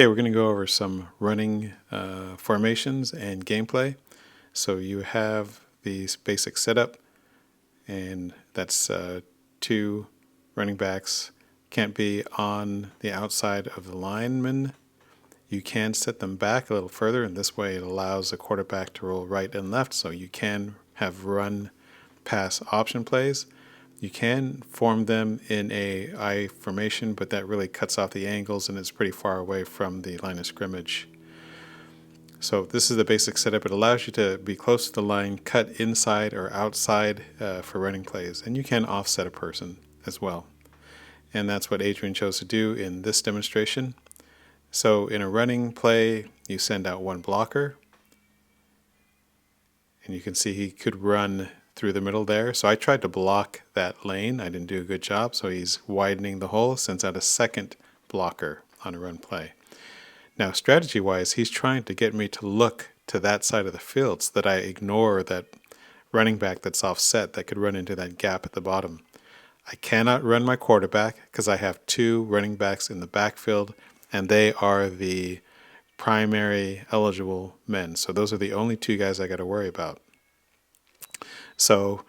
Okay, we're going to go over some running formations and gameplay. So you have the basic setup, and that's two running backs. Can't be on the outside of the lineman. You can set them back a little further, and this way it allows the quarterback to roll right and left, so you can have run pass option plays. You can form them in a I formation, but that really cuts off the angles and it's pretty far away from the line of scrimmage. So this is the basic setup. It allows you to be close to the line, cut inside or outside for running plays, and you can offset a person as well. And that's what Adrian chose to do in this demonstration. So in a running play, you send out one blocker, and you can see he could run through the middle there. So I tried to block that lane. I didn't do a good job, so he's widening the hole, sends out a second blocker on a run play. Now, strategy-wise, he's trying to get me to look to that side of the field so that I ignore that running back that's offset that could run into that gap at the bottom. I cannot run my quarterback because I have two running backs in the backfield, and they are the primary eligible men. So those are the only two guys I got to worry about. So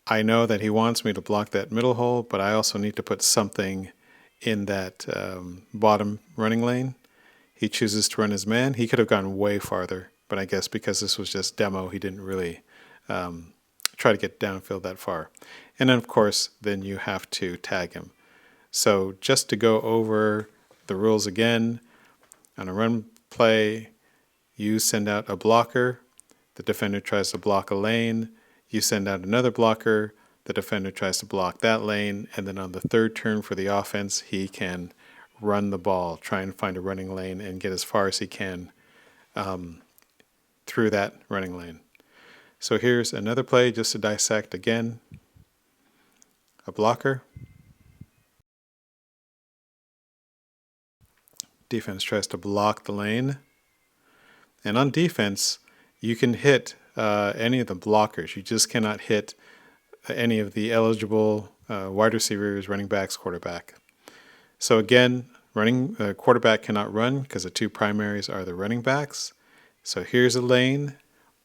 I know that he wants me to block that middle hole, but I also need to put something in that bottom running lane. He chooses to run his man. He could have gone way farther, but I guess because this was just demo, he didn't really try to get downfield that far. And then, of course, then you have to tag him. So just to go over the rules again, on a run play, you send out a blocker. The defender tries to block a lane. You send out another blocker. The defender tries to block that lane. And then on the third turn for the offense, he can run the ball, try and find a running lane, and get as far as he can through that running lane. So here's another play just to dissect again. A blocker. Defense tries to block the lane. And on defense, you can hit any of the blockers. You just cannot hit any of the eligible wide receivers, running backs, quarterback. So again, quarterback cannot run because the two primaries are the running backs. So here's a lane,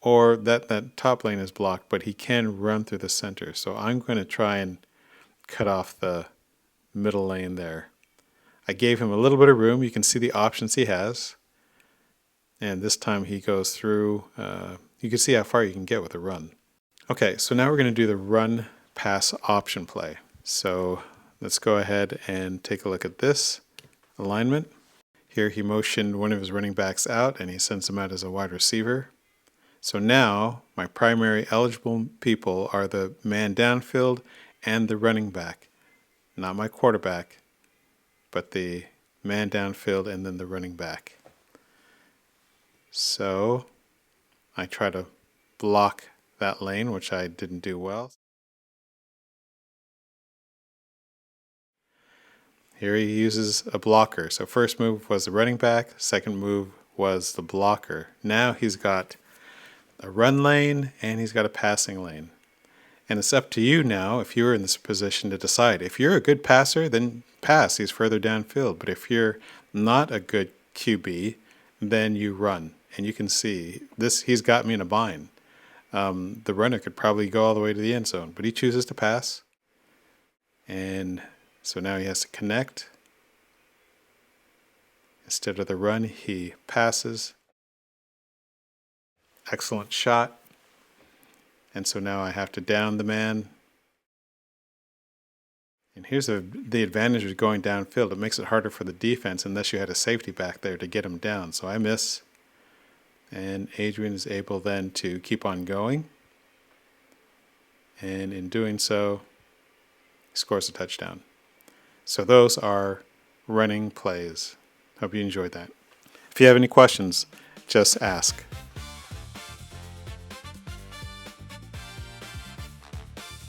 or that top lane is blocked, but he can run through the center. So I'm going to try and cut off the middle lane there. I gave him a little bit of room. You can see the options he has. And this time he goes through. You can see how far you can get with a run. Okay, so now we're going to do the run pass option play. So let's go ahead and take a look at this alignment. Here he motioned one of his running backs out and he sends him out as a wide receiver. So now my primary eligible people are the man downfield and the running back. Not my quarterback, but the man downfield and then the running back. So I try to block that lane, which I didn't do well. Here he uses a blocker. So first move was the running back, second move was the blocker. Now he's got a run lane and he's got a passing lane. And it's up to you now, if you're in this position, to decide. If you're a good passer, then pass. He's further downfield. But if you're not a good QB, then you run. And you can see this. He's got me in a bind. The runner could probably go all the way to the end zone, but he chooses to pass. And so now he has to connect. Instead of the run, he passes. Excellent shot. And so now I have to down the man. And here's the advantage of going downfield. It makes it harder for the defense unless you had a safety back there to get him down. So I miss. And Adrian is able then to keep on going. And in doing so, he scores a touchdown. So those are running plays. Hope you enjoyed that. If you have any questions, just ask.